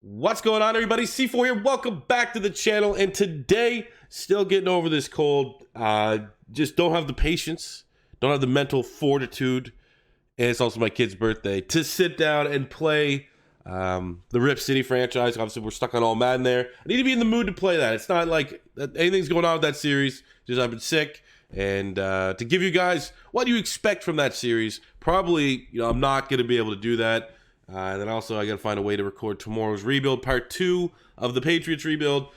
What's going on, everybody? C4 here. Welcome back to the channel. And today, still getting over this cold. Just don't have the patience, don't have the mental fortitude, and it's also my kid's birthday, to sit down and play the Rip City franchise. Obviously, we're stuck on all Madden there. I need to be in the mood to play that. It's not like anything's going on with that series. Just I've been sick. And to give you guys what you expect from that series, probably, I'm not going to be able to do that. And then also I got to find a way to record tomorrow's rebuild, part 2 of the Patriots rebuild.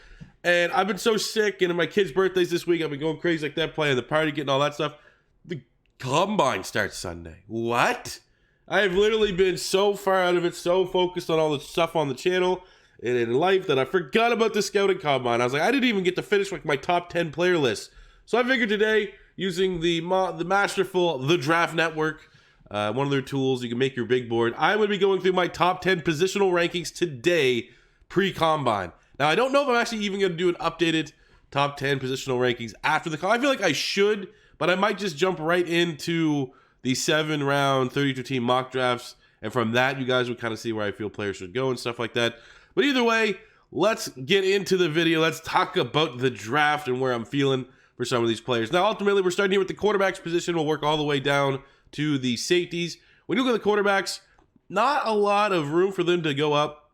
And I've been so sick, and my kids' birthdays this week, I've been going crazy like that, playing the party, getting all that stuff. The Combine starts Sunday. What? I have literally been so far out of it, so focused on all the stuff on the channel and in life that I forgot about the Scouting Combine. I was like, I didn't even get to finish my top 10 player list. So I figured today, using the masterful The Draft Network, one of their tools, you can make your big board. I'm going to be going through my top 10 positional rankings today, pre-Combine. Now, I don't know if I'm actually even going to do an updated top 10 positional rankings after the Combine. I feel like I should, but I might just jump right into the 7-round, 32-team mock drafts, and from that, you guys would kind of see where I feel players should go and stuff like that. But either way, let's get into the video. Let's talk about the draft and where I'm feeling for some of these players. Now, ultimately, we're starting here with the quarterbacks position. We'll work all the way down to the safeties. When you look at the quarterbacks, not a lot of room for them to go up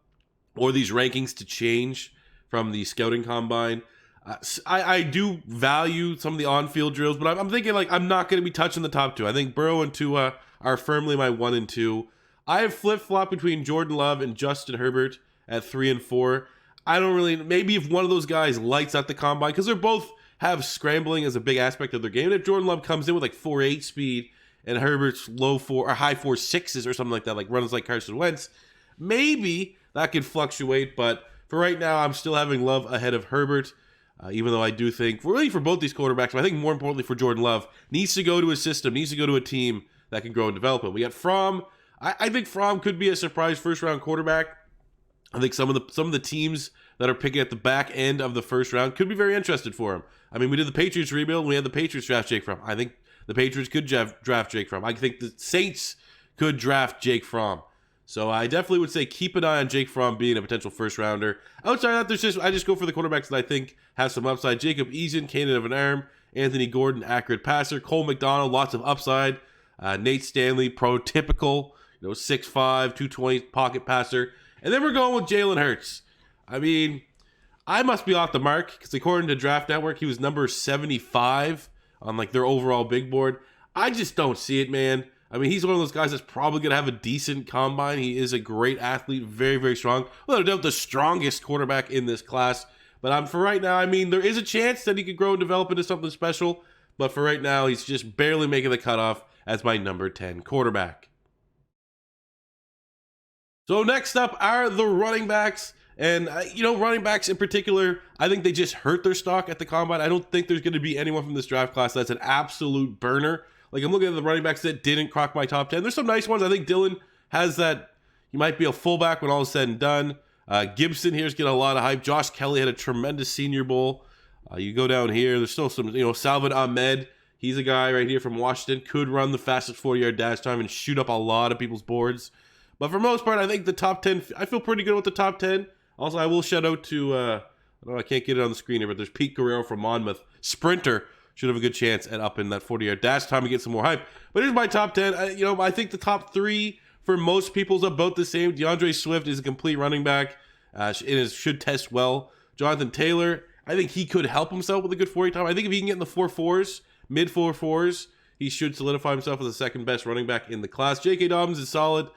or these rankings to change from the Scouting Combine. I do value some of the on-field drills, but I'm thinking I'm not going to be touching the top 2. I think Burrow and Tua are firmly my 1 and 2. I have flip-flopped between Jordan Love and Justin Herbert at 3 and 4. I don't really, maybe if one of those guys lights up the Combine, because they're both have scrambling as a big aspect of their game. And if Jordan Love comes in with 4.8 speed and Herbert's low 4 or high 4.6s or something like that, runs like Carson Wentz, maybe that could fluctuate. But for right now, I'm still having Love ahead of Herbert, even though I do think, really for both these quarterbacks, but I think more importantly for Jordan Love, needs to go to a system, needs to go to a team that can grow and develop him. We got Fromm. I think Fromm could be a surprise first-round quarterback. I think some of the teams that are picking at the back end of the first round could be very interested for him. I mean, we did the Patriots rebuild, and we had the Patriots draft Jake Fromm. I think the Patriots could draft Jake Fromm. I think the Saints could draft Jake Fromm. So I definitely would say keep an eye on Jake Fromm being a potential first rounder. Outside of that, I just go for the quarterbacks that I think have some upside. Jacob Eason, cannon of an arm. Anthony Gordon, accurate passer. Cole McDonald, lots of upside. Nate Stanley, prototypical, 6'5", 220 pocket passer. And then we're going with Jalen Hurts. I mean, I must be off the mark because according to Draft Network, he was number 75 on their overall big board. I just don't see it, man. I mean, he's one of those guys that's probably going to have a decent combine. He is a great athlete, very, very strong. Without a doubt, the strongest quarterback in this class. But for right now, I mean, there is a chance that he could grow and develop into something special. But for right now, he's just barely making the cutoff as my number 10 quarterback. So next up are the running backs. And, running backs in particular, I think they just hurt their stock at the Combine. I don't think there's going to be anyone from this draft class that's an absolute burner. I'm looking at the running backs that didn't crock my top 10. There's some nice ones. I think Dylan has that. He might be a fullback when all is said and done. Gibson here's getting a lot of hype. Josh Kelly had a tremendous Senior Bowl. You go down here, there's still some, Salvin Ahmed. He's a guy right here from Washington. Could run the fastest 40-yard dash time and shoot up a lot of people's boards. But for the most part, I think the top 10, I feel pretty good with the top 10. Also, I will shout out to, I can't get it on the screen here, but there's Pete Guerrero from Monmouth. Sprinter should have a good chance at up in that 40-yard dash time to get some more hype. But here's my top 10. I think the top 3 for most people is about the same. DeAndre Swift is a complete running back. Should test well. Jonathan Taylor, I think he could help himself with a good 40 time. I think if he can get in the 4.4s, mid 4.4s, he should solidify himself as the second best running back in the class. J.K. Dobbins is solid.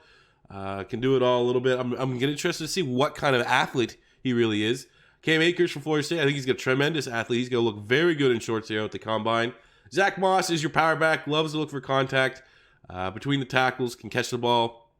Can do it all a little bit. I'm getting interested to see what kind of athlete he really is. Cam Akers from Florida State, I think he's a tremendous athlete. He's going to look very good in shorts here at the Combine. Zach Moss is your power back, loves to look for contact between the tackles, can catch the ball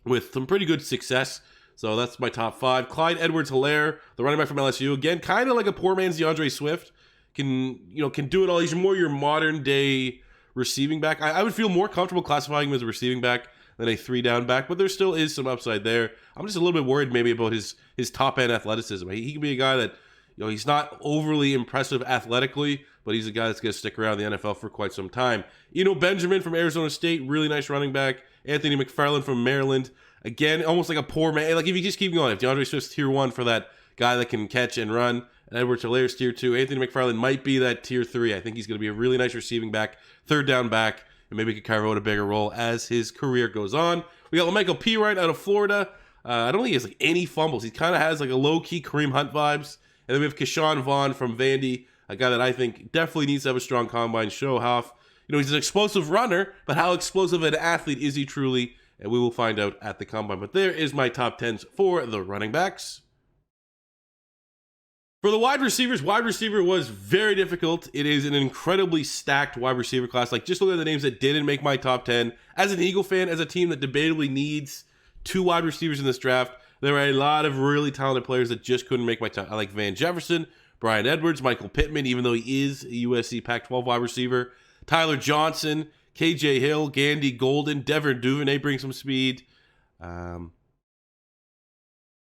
with some pretty good success. So that's my top 5. Clyde Edwards-Helaire, the running back from LSU, again, kind of like a poor man's DeAndre Swift. Can do it all. He's more your modern day receiving back. I would feel more comfortable classifying him as a receiving back than a 3-down back, but there still is some upside there. I'm just a little bit worried maybe about his top-end athleticism. He can be a guy that, he's not overly impressive athletically, but he's a guy that's going to stick around the NFL for quite some time. Benjamin from Arizona State, really nice running back. Anthony McFarland from Maryland. Again, almost like a poor man. Like if you just keep going, if DeAndre Swift's tier 1 for that guy that can catch and run, and Edwards-Hilaire's tier 2, Anthony McFarland might be that tier 3. I think he's going to be a really nice receiving back, third down back, and maybe could carve out a bigger role as his career goes on. We got LaMichael Pirine out of Florida. I don't think he has like any fumbles. He kind of has like a low-key Kareem Hunt vibes. And then we have Keyshawn Vaughn from Vandy, a guy that I think definitely needs to have a strong combine. Show how, he's an explosive runner, but how explosive an athlete is he truly? And we will find out at the combine. But there is my top 10s for the running backs. For the wide receivers, wide receiver was very difficult. It is an incredibly stacked wide receiver class. Like, just look at the names that didn't make my top 10. As an Eagle fan, as a team that debatably needs 2 wide receivers in this draft, there are a lot of really talented players that just couldn't make my top. I like Van Jefferson, Brian Edwards, Michael Pittman, even though he is a USC Pac-12 wide receiver, Tyler Johnson, KJ Hill, Gandy Golden, Devin Duvernay brings some speed.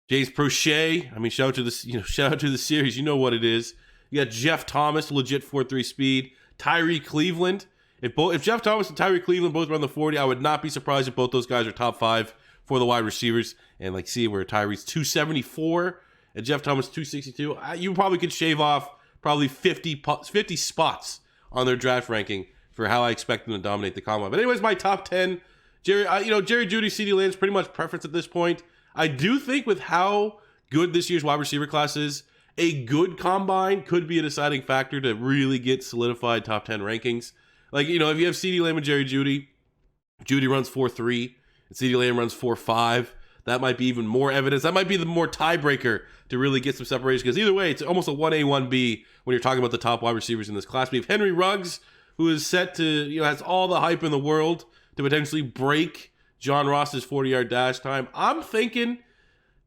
James Prochet, shout out to the series. You know what it is. You got Jeff Thomas, legit 4.3 speed. Tyree Cleveland. If Jeff Thomas and Tyree Cleveland both run the 40, I would not be surprised if both those guys are top 5 for the wide receivers. And see where Tyree's 274 and Jeff Thomas 262. You probably could shave off probably 50 spots on their draft ranking for how I expect them to dominate the combine. But anyways, my top 10. Jerry Jeudy, CeeDee Lamb's pretty much preference at this point. I do think with how good this year's wide receiver class is, a good combine could be a deciding factor to really get solidified top 10 rankings. If you have CeeDee Lamb and Jerry Jeudy, Jeudy runs 4.3, and CeeDee Lamb runs 4.5. That might be even more evidence. That might be the more tiebreaker to really get some separation, because either way, it's almost a 1A, 1B when you're talking about the top wide receivers in this class. We have Henry Ruggs, who is set to, has all the hype in the world to potentially break John Ross's 40-yard dash time. I'm thinking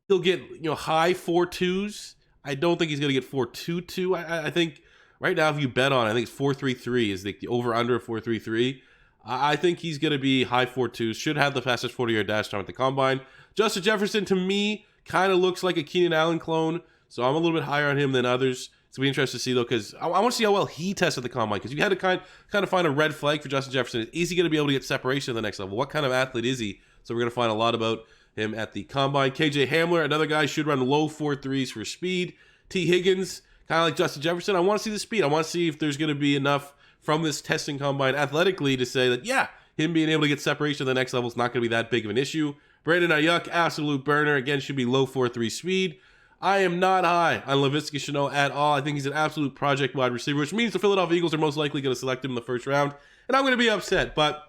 he'll get, high 4.2s. I don't think he's going to get 4.22. I think right now, if you bet on it, I think it's 4.33 is the over-under of 4.33. I think he's going to be high 4.2s. Should have the fastest 40-yard dash time at the combine. Justin Jefferson, to me, kind of looks like a Keenan Allen clone, so I'm a little bit higher on him than others. It's going to be interesting to see, though, because I want to see how well he tests at the combine, because you had to kind of find a red flag for Justin Jefferson. Is he going to be able to get separation at the next level? What kind of athlete is he? So we're going to find a lot about him at the combine. KJ Hamler, another guy, should run low 4.3s for speed. T. Higgins, kind of like Justin Jefferson. I want to see the speed. I want to see if there's going to be enough from this testing combine athletically to say that, yeah, him being able to get separation at the next level is not going to be that big of an issue. Brandon Ayuk, absolute burner. Again, should be low 4.3 speed. I am not high on Laviska Shenault at all. I think he's an absolute project wide receiver, which means the Philadelphia Eagles are most likely going to select him in the first round. And I'm going to be upset, but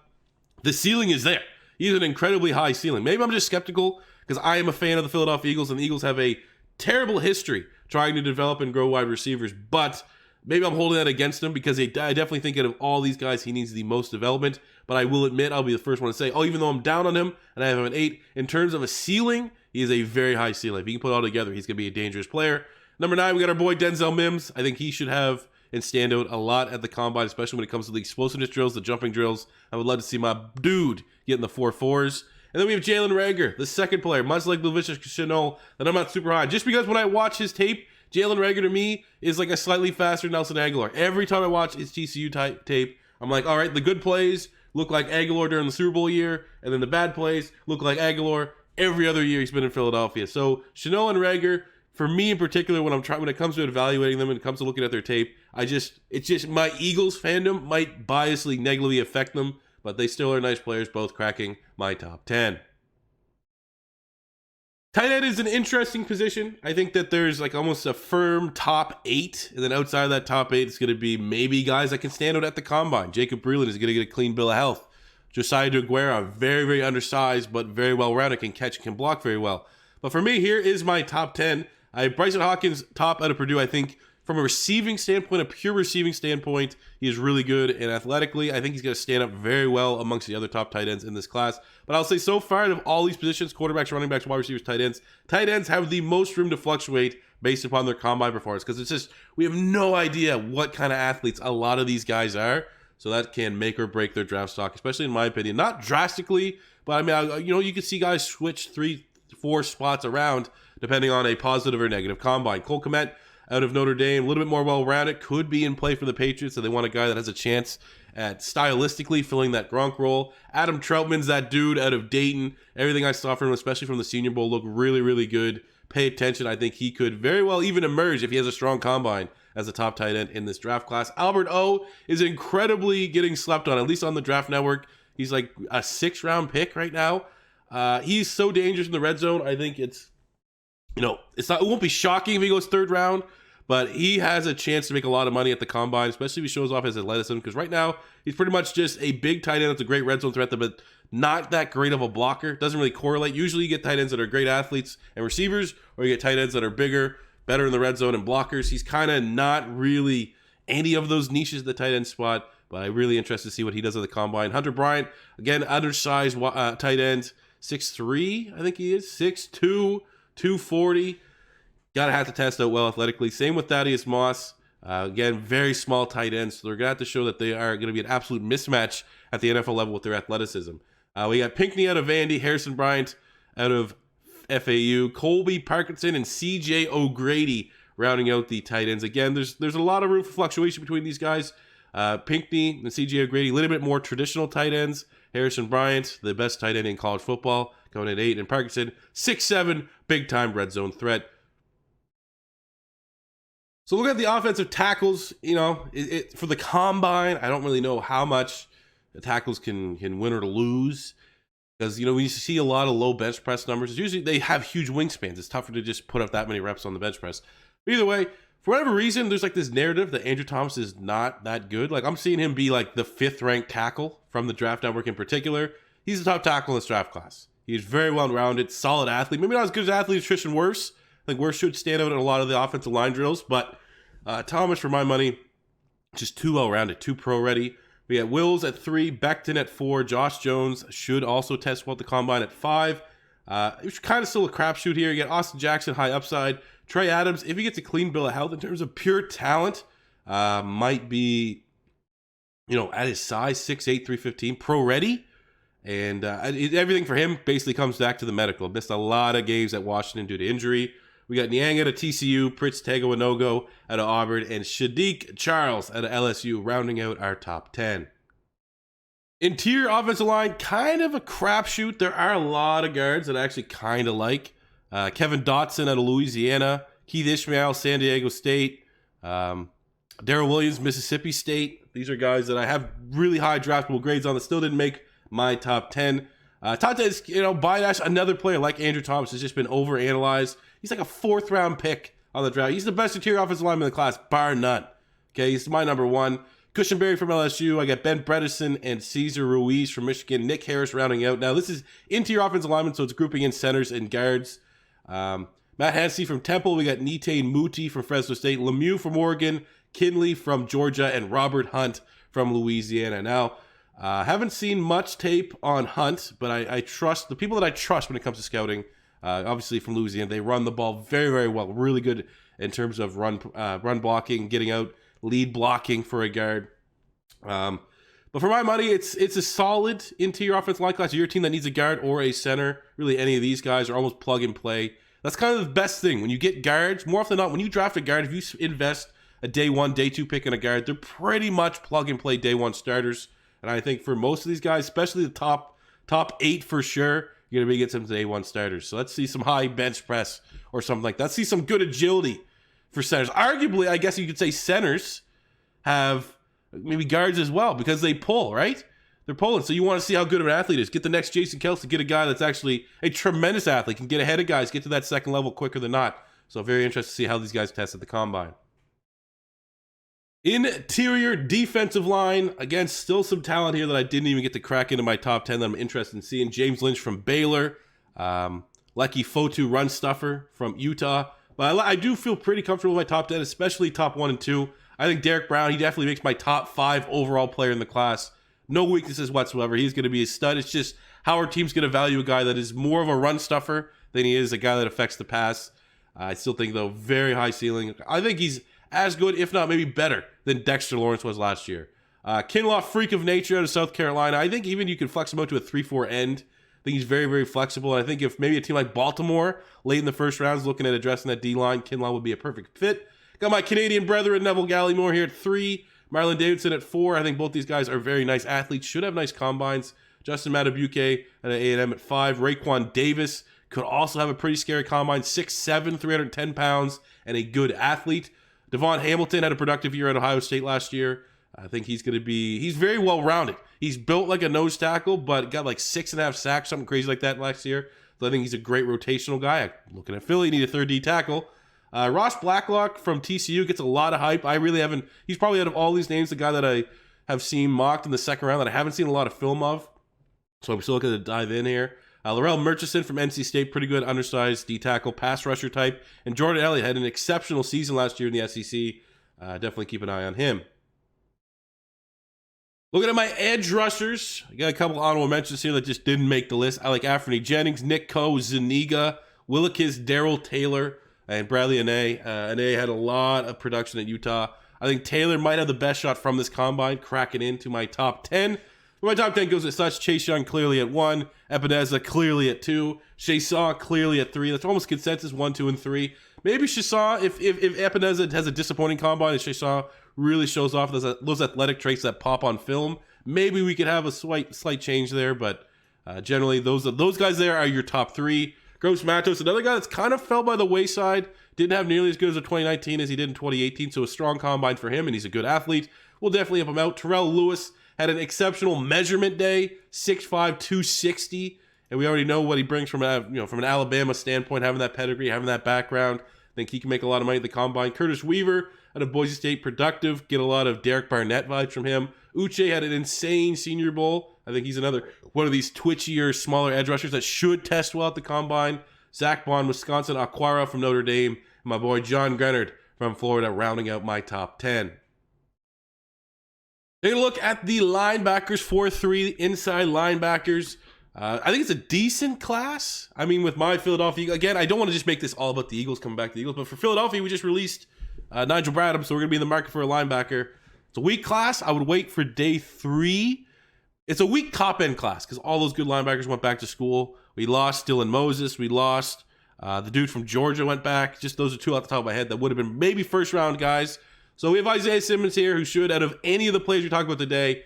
the ceiling is there. He's an incredibly high ceiling. Maybe I'm just skeptical because I am a fan of the Philadelphia Eagles, and the Eagles have a terrible history trying to develop and grow wide receivers. But maybe I'm holding that against him because I definitely think out of all these guys, he needs the most development. But I will admit, I'll be the first one to say, even though I'm down on him and I have him at 8, in terms of a ceiling, he is a very high ceiling. If he can put it all together, he's going to be a dangerous player. Number 9, we got our boy Denzel Mims. I think he should have and stand out a lot at the combine, especially when it comes to the explosiveness drills, the jumping drills. I would love to see my dude getting the 4.4s. And then we have Jalen Reagor, the second player, much like Laviska Shenault, that I'm not super high. Just because when I watch his tape, Jalen Reagor to me is like a slightly faster Nelson Aguilar. Every time I watch his TCU tape, I'm like, all right, the good plays look like Aguilar during the Super Bowl year, and then the bad plays look like Aguilar every other year he's been in Philadelphia. So Shenault and Reagor, for me in particular, when it comes to evaluating them and it comes to looking at their tape, it's just my Eagles fandom might biasly negatively affect them, but they still are nice players, both cracking my top 10. Tight end is an interesting position. I think that there's like almost a firm top 8, and then outside of that top 8, it's going to be maybe guys that can stand out at the combine. Jacob Breeland is going to get a clean bill of health. Josiah DeGuara, very, very undersized, but very well-rounded, can catch, can block very well. But for me, here is my top 10. I have Bryson Hawkins top out of Purdue. I think from a receiving standpoint, a pure receiving standpoint, he is really good, and athletically, I think he's going to stand up very well amongst the other top tight ends in this class. But I'll say so far, out of all these positions, quarterbacks, running backs, wide receivers, tight ends have the most room to fluctuate based upon their combine performance, because it's just, we have no idea what kind of athletes a lot of these guys are. So that can make or break their draft stock, especially in my opinion. Not drastically, but I mean, you can see guys switch 3-4 spots around depending on a positive or negative combine. Cole Kmet, out of Notre Dame. A little bit more well-rounded. Could be in play for the Patriots, so they want a guy that has a chance at stylistically filling that Gronk role. Adam Troutman's that dude out of Dayton. Everything I saw from him, especially from the Senior Bowl, looked really, really good. Pay attention. I think he could very well even emerge if he has a strong combine as a top tight end in this draft class. Albert O is incredibly getting slept on, at least on the Draft Network. He's like a 6th-round pick right now. He's so dangerous in the red zone. I think it won't be shocking if he goes 3rd round, but he has a chance to make a lot of money at the combine, especially if he shows off his athleticism, because right now he's pretty much just a big tight end that's a great red zone threat, but not that great of a blocker. Doesn't really correlate. Usually you get tight ends that are great athletes and receivers, or you get tight ends that are bigger, better in the red zone and blockers. He's kind of not really any of those niches at the tight end spot, but I'm really interested to see what he does at the combine. Hunter Bryant, again, undersized tight end, 6'3", I think he is, 6'2", 240. Gotta have to test out well athletically. Same with Thaddeus Moss. Again, very small tight ends, so they're gonna have to show that they are gonna be an absolute mismatch at the NFL level with their athleticism. We got Pinckney out of Vandy, Harrison Bryant out of FAU, Colby Parkinson and CJ O'Grady rounding out the tight ends. Again, there's a lot of room for fluctuation between these guys. Pinckney and CJ O'Grady, a little bit more traditional tight ends. Harrison Bryant, the best tight end in college football, going at 8. And Parkinson, 6'7", big-time red zone threat. So look at the offensive tackles. For the combine, I don't really know how much the tackles can win or lose. Because, when you see a lot of low bench press numbers, it's usually they have huge wingspans. It's tougher to just put up that many reps on the bench press. But either way, for whatever reason, there's like this narrative that Andrew Thomas is not that good. Like, I'm seeing him be like the 5th-ranked tackle from the Draft Network in particular. He's the top tackle in this draft class. He's very well-rounded, solid athlete. Maybe not as good as athlete as Tristan Wirfs. I think Wirfs should stand out in a lot of the offensive line drills. But Thomas, for my money, just too well-rounded, too pro-ready. We got Wills at 3, Becton at 4, Josh Jones should also test well at the combine at 5. It's kind of still a crapshoot here. You got Austin Jackson, high upside. Trey Adams, if he gets a clean bill of health in terms of pure talent, might be, at his size, 6'8", 315, pro-ready. And everything for him basically comes back to the medical. Missed a lot of games at Washington due to injury. We got Niang out of TCU, Pritz Tagovailoa out of Auburn, and Shadiq Charles out of LSU, rounding out our top 10. Interior offensive line, kind of a crapshoot. There are a lot of guards that I actually kind of like. Kevin Dotson out of Louisiana, Keith Ishmael, San Diego State, Darrell Williams, Mississippi State. These are guys that I have really high draftable grades on that still didn't make my top 10. Top 10 is, Bidash, another player like Andrew Thomas, has just been overanalyzed. He's like a 4th-round pick on the draft. He's the best interior offensive lineman in the class, bar none. Okay, he's my number 1. Cushionberry from LSU. I got Ben Bredesen and Cesar Ruiz from Michigan. Nick Harris rounding out. Now, this is interior offensive lineman, so it's grouping in centers and guards. Matt Hennessy from Temple. We got Nite Muti from Fresno State. Lemieux from Oregon. Kinley from Georgia. And Robert Hunt from Louisiana. Now, haven't seen much tape on Hunt, but I trust the people that I trust when it comes to scouting. Obviously from Louisiana, they run the ball very, very well. Really good in terms of run blocking, getting out, lead blocking for a guard. But for my money, it's a solid interior offensive line class. You're a team that needs a guard or a center. Really, any of these guys are almost plug and play. That's kind of the best thing. When you get guards, more often than not, when you draft a guard, if you invest a day 1, day 2 pick in a guard, they're pretty much plug and play day 1 starters. And I think for most of these guys, especially the top 8 for sure, you're going to be getting some day 1 starters. So let's see some high bench press or something like that. Let's see some good agility for centers. Arguably, I guess you could say centers have maybe guards as well because they pull, right? They're pulling. So you want to see how good of an athlete is. Get the next Jason Kelce. Get a guy that's actually a tremendous athlete, can get ahead of guys, get to that second level quicker than not. So very interested to see how these guys test at the combine. Interior defensive line. Again, still some talent here that I didn't even get to crack into my top 10 that I'm interested in seeing. James Lynch from Baylor. Lucky Fotu run stuffer from Utah. But I do feel pretty comfortable with my top 10, especially top 1 and 2. I think Derek Brown, he definitely makes my top 5 overall player in the class. No weaknesses whatsoever. He's going to be a stud. It's just how our team's going to value a guy that is more of a run stuffer than he is a guy that affects the pass. I still think, though, very high ceiling. I think he's as good, if not maybe better, than Dexter Lawrence was last year. Kinlaw, freak of nature out of South Carolina. I think even you can flex him out to a 3-4 end. I think he's very, very flexible. And I think if maybe a team like Baltimore late in the first round is looking at addressing that D-line, Kinlaw would be a perfect fit. Got my Canadian brethren, Neville Gallimore here at 3. Marlon Davidson at 4. I think both these guys are very nice athletes. Should have nice combines. Justin Matabuke at A&M at 5. Raekwon Davis could also have a pretty scary combine. 6'7", 310 pounds, and a good athlete. Devon Hamilton had a productive year at Ohio State last year. I think he's going to be... He's very well-rounded. He's built like a nose tackle, but got like 6.5 sacks, something crazy like that last year. So I think he's a great rotational guy. I'm looking at Philly, need a third D tackle. Ross Blacklock from TCU gets a lot of hype. I really haven't... He's probably out of all these names the guy that I have seen mocked in the second round that I haven't seen a lot of film of. So I'm still looking to dive in here. Laurel Murchison from NC State, pretty good undersized D tackle, pass rusher type. And Jordan Elliott had an exceptional season last year in the SEC. Definitely keep an eye on him. Looking at my edge rushers, I got a couple honorable mentions here that just didn't make the list. I like Anthony Jennings, Nick Coe, Zuniga, Willekes, Darrell Taylor, and Bradley Anae. Anae had a lot of production at Utah. I think Taylor might have the best shot from this combine, cracking into my top 10. My top 10 goes as such: Chase Young clearly at 1, Epineza clearly at 2, Chaisson clearly at 3. That's almost consensus, 1, 2, and 3. Maybe Chaisson, if Epineza has a disappointing combine and Chaisson really shows off those athletic traits that pop on film, maybe we could have a slight change there. But generally, those guys there are your top 3. Gross Matos, another guy that's kind of fell by the wayside, didn't have nearly as good as a 2019 as he did in 2018, so a strong combine for him, and he's a good athlete. We'll definitely up him out. Terrell Lewis had an exceptional measurement day, 6'5", 260, and we already know what he brings from an Alabama standpoint, having that pedigree, having that background. I think he can make a lot of money at the combine. Curtis Weaver out of Boise State, productive, get a lot of Derek Barnett vibes from him. Uche had an insane Senior Bowl. I think he's another one of these twitchier, smaller edge rushers that should test well at the combine. Zach Bond, Wisconsin, Aquara from Notre Dame, and my boy John Grenard from Florida, rounding out my top 10. Take a look at the linebackers, 4-3 inside linebackers. I think it's a decent class. I mean, with my Philadelphia, again, I don't want to just make this all about the Eagles coming back to the Eagles, but for Philadelphia, we just released Nigel Bradham, so we're going to be in the market for a linebacker. It's a weak class. I would wait for day 3. It's a weak top-end class because all those good linebackers went back to school. We lost Dylan Moses. We lost the dude from Georgia went back. Just those are 2 off the top of my head that would have been maybe first-round guys. So we have Isaiah Simmons here, who should, out of any of the players we talk about today,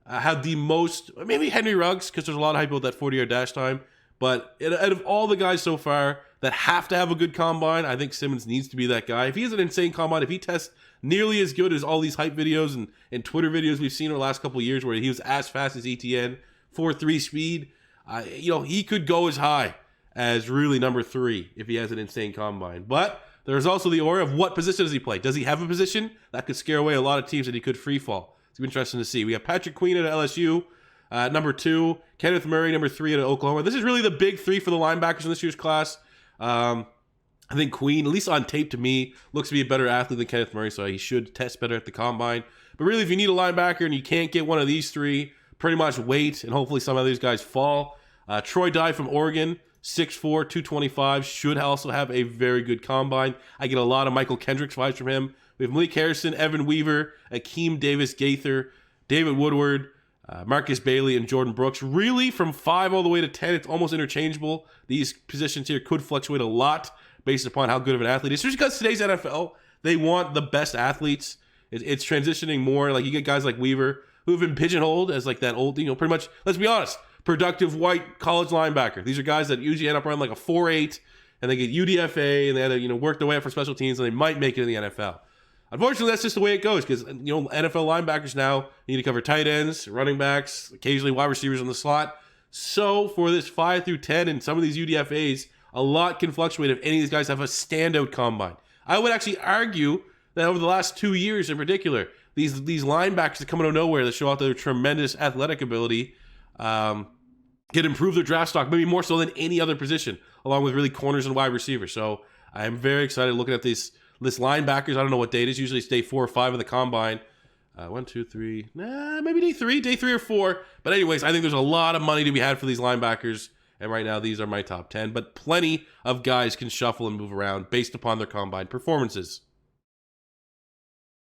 have the most, maybe Henry Ruggs, because there's a lot of hype about that 40-yard dash time. But out of all the guys so far that have to have a good combine, I think Simmons needs to be that guy. If he has an insane combine, if he tests nearly as good as all these hype videos and Twitter videos we've seen over the last couple of years where he was as fast as ETN, 4.3 speed, he could go as high as really number 3 if he has an insane combine. But there's also the aura of what position does he play? Does he have a position? That could scare away a lot of teams that he could free fall. It's interesting to see. We have Patrick Queen at LSU, number 2. Kenneth Murray, number 3 at Oklahoma. This is really the big 3 for the linebackers in this year's class. I think Queen, at least on tape to me, looks to be a better athlete than Kenneth Murray, so he should test better at the combine. But really, if you need a linebacker and you can't get one of these 3, pretty much wait, and hopefully some of these guys fall. Troy Dye from Oregon, 6'4", 225, should also have a very good combine. I get a lot of Michael Kendricks vibes from him. We have Malik Harrison, Evan Weaver, Akeem Davis-Gaither, David Woodward, Marcus Bailey, and Jordan Brooks. Really, from 5 all the way to 10, it's almost interchangeable. These positions here could fluctuate a lot based upon how good of an athlete it is. Especially because today's NFL, they want the best athletes. It's transitioning more. Like, you get guys like Weaver who have been pigeonholed as like that old, pretty much, let's be honest, productive white college linebacker. These are guys that usually end up around like a 4.8, and they get UDFA, and they had to work their way up for special teams, and they might make it in the NFL. Unfortunately, that's just the way it goes because NFL linebackers now need to cover tight ends, running backs, occasionally wide receivers in the slot. So for this 5 through 10 and some of these UDFAs, a lot can fluctuate if any of these guys have a standout combine. I would actually argue that over the last 2 years in particular, these linebackers that come out of nowhere that show off their tremendous athletic ability can improve their draft stock, maybe more so than any other position, along with really corners and wide receivers. So I'm very excited looking at this linebackers. I don't know what day it is. Usually it's day 4 or 5 of the combine. 1, 2, 3. Maybe day 3 or 4. But anyways, I think there's a lot of money to be had for these linebackers. And right now, these are my top 10. But plenty of guys can shuffle and move around based upon their combine performances.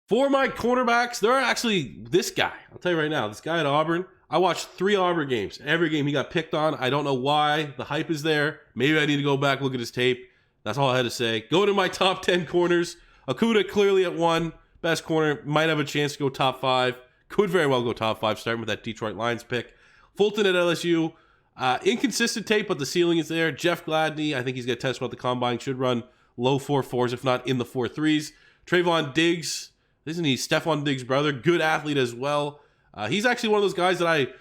For my cornerbacks, there are actually this guy. I'll tell you right now, this guy at Auburn. I watched 3 Auburn games. Every game he got picked on. I don't know why. The hype is there. Maybe I need to go back, look at his tape. That's all I had to say. Go to my top 10 corners. Okuda clearly at 1. Best corner. Might have a chance to go top 5. Could very well go top 5, starting with that Detroit Lions pick. Fulton at LSU. Inconsistent tape, but the ceiling is there. Jeff Gladney, I think he's going to test about the combine. Should run low 4.4s, if not in the 4.3s. Trayvon Diggs. Isn't he Stephon Diggs' brother? Good athlete as well. He's actually one of those guys that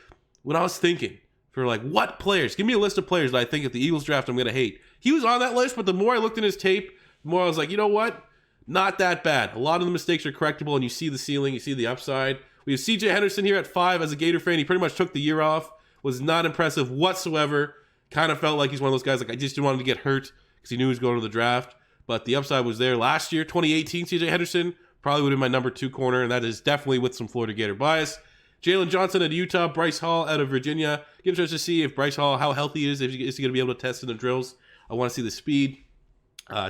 when I was thinking, for like, what players? Give me a list of players that I think if the Eagles draft I'm going to hate. He was on that list, but the more I looked at his tape, the more I was like, you know what? Not that bad. A lot of the mistakes are correctable, and you see the ceiling, you see the upside. We have CJ Henderson here at 5 as a Gator fan. He pretty much took the year off. Was not impressive whatsoever. Kind of felt like he's one of those guys, like, I just didn't want him to get hurt because he knew he was going to the draft. But the upside was there. Last year, 2018, CJ Henderson probably would have been my number 2 corner, and that is definitely with some Florida Gator bias. Jalen Johnson at Utah, Bryce Hall out of Virginia. Get interested to see if Bryce Hall, how healthy he is, if he's going to be able to test in the drills. I want to see the speed.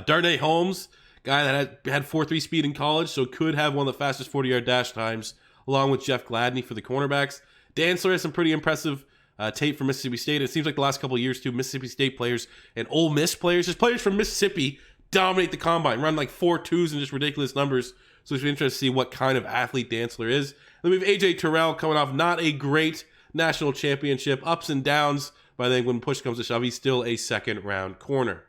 Darnay Holmes, guy that had 4.3 speed in college, so could have one of the fastest 40-yard dash times, along with Jeff Gladney for the cornerbacks. Dantzler has some pretty impressive tape from Mississippi State. It seems like the last couple of years, too, Mississippi State players and Ole Miss players, just players from Mississippi, dominate the combine, run like 4.2s and just ridiculous numbers. So it's interesting to see what kind of athlete Dantzler is. Then we have AJ Terrell coming off not a great national championship, ups and downs, but I think when push comes to shove, he's still a second-round corner.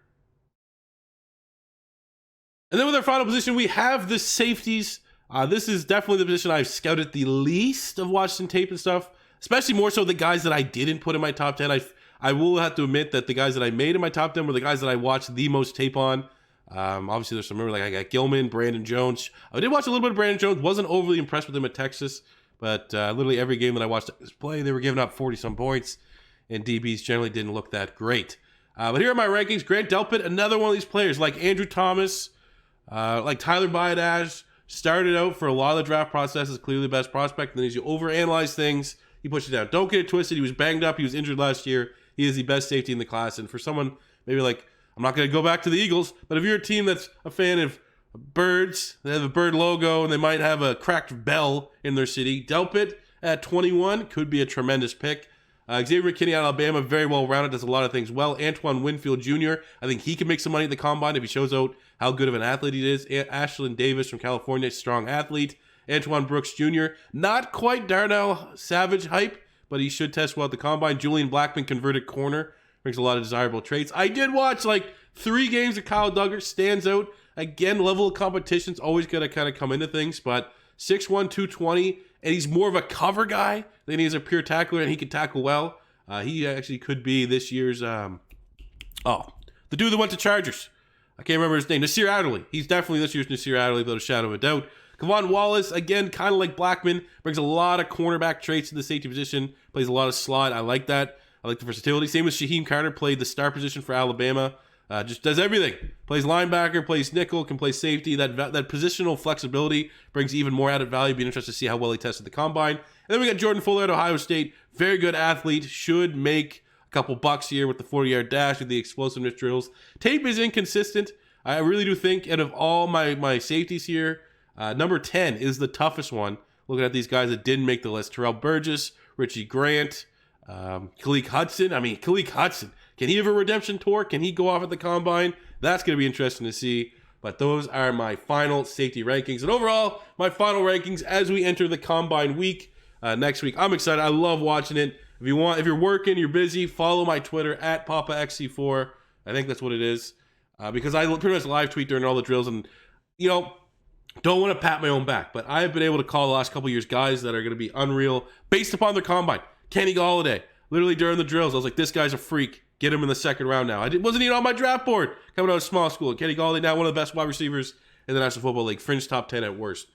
And then with our final position, we have the safeties. This is definitely the position I've scouted the least of watching tape and stuff, especially more so the guys that I didn't put in my top 10. I will have to admit that the guys that I made in my top 10 were the guys that I watched the most tape on. Obviously, there's some, remember, like I got Gilman, Brandon Jones. I did watch a little bit of Brandon Jones. Wasn't overly impressed with him at Texas, but literally every game that I watched Texas play, they were giving up 40-some points, and DBs generally didn't look that great. But here are my rankings. Grant Delpit, another one of these players, like Andrew Thomas, like Tyler Biadasz, started out for a lot of the draft process as clearly the best prospect, and then as you overanalyze things, he pushes it down. Don't get it twisted. He was banged up. He was injured last year. He is the best safety in the class, and for someone maybe like, I'm not going to go back to the Eagles, but if you're a team that's a fan of birds, they have a bird logo, and they might have a cracked bell in their city, Delpit at 21 could be a tremendous pick. Xavier McKinney out of Alabama, very well-rounded, does a lot of things well. Antoine Winfield Jr., I think he can make some money at the combine if he shows out how good of an athlete he is. Ashlyn Davis from California, strong athlete. Antoine Brooks Jr., not quite Darnell Savage hype, but he should test well at the combine. Julian Blackman, converted corner, brings a lot of desirable traits. I did watch like 3 games of Kyle Duggar, stands out. Again, level of competition's always going to kind of come into things, but 6'1", 220, and he's more of a cover guy than he is a pure tackler, and he can tackle well. He actually could be this year's, the dude that went to Chargers. I can't remember his name. Nasir Adderley. He's definitely this year's Nasir Adderley, without a shadow of a doubt. Kevon Wallace, again, kind of like Blackman, brings a lot of cornerback traits to the safety position, plays a lot of slot. I like that. I like the versatility. Same with Shaheem Carter, played the star position for Alabama. Just does everything. Plays linebacker, plays nickel, can play safety. That positional flexibility brings even more added value. Be interested to see how well he tested the combine. And then we got Jordan Fuller at Ohio State. Very good athlete. Should make a couple bucks here with the 40-yard dash with the explosiveness drills. Tape is inconsistent. I really do think out of all my safeties here, number 10 is the toughest one. Looking at these guys that didn't make the list. Terrell Burgess, Richie Grant, Khaleke Hudson. Khaleke Hudson. Can he have a redemption tour? Can he go off at the combine? That's going to be interesting to see. But those are my final safety rankings. And overall, my final rankings as we enter the combine week next week. I'm excited. I love watching it. If you're working, you're busy, follow my Twitter at PapaXC4. I think that's what it is. Because I pretty much live tweet during all the drills. And, don't want to pat my own back. But I have been able to call the last couple of years guys that are going to be unreal based upon their combine. Kenny Golladay. Literally during the drills, I was like, this guy's a freak. Get him in the second round now. Wasn't even on my draft board coming out of small school. Kenny Golladay, now one of the best wide receivers in the National Football League. Fringe top 10 at worst.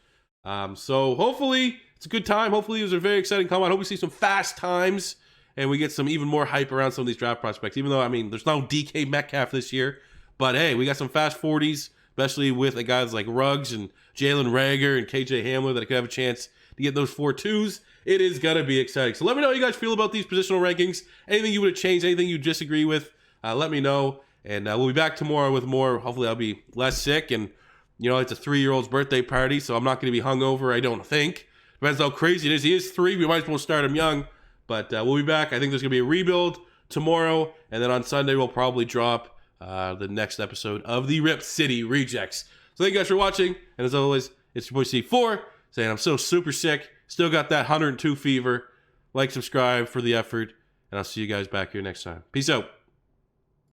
So hopefully it's a good time. Hopefully it was a very exciting combine. I hope we see some fast times and we get some even more hype around some of these draft prospects. Even though, there's no DK Metcalf this year. But hey, we got some fast 40s, especially with guys like Ruggs and Jalen Reagor and KJ Hamler that could have a chance to get those 4.2s. It is going to be exciting. So let me know how you guys feel about these positional rankings. Anything you would have changed, anything you disagree with, let me know. And we'll be back tomorrow with more. Hopefully I'll be less sick. And, it's a 3-year-old's birthday party, so I'm not going to be hungover, I don't think. Depends how crazy it is. He is 3. We might as well start him young. But we'll be back. I think there's going to be a rebuild tomorrow. And then on Sunday, we'll probably drop the next episode of the Rip City Rejects. So thank you guys for watching. And as always, it's your boy C4 saying I'm so super sick. Still got that 102 fever. Like, subscribe for the effort. And I'll see you guys back here next time. Peace out.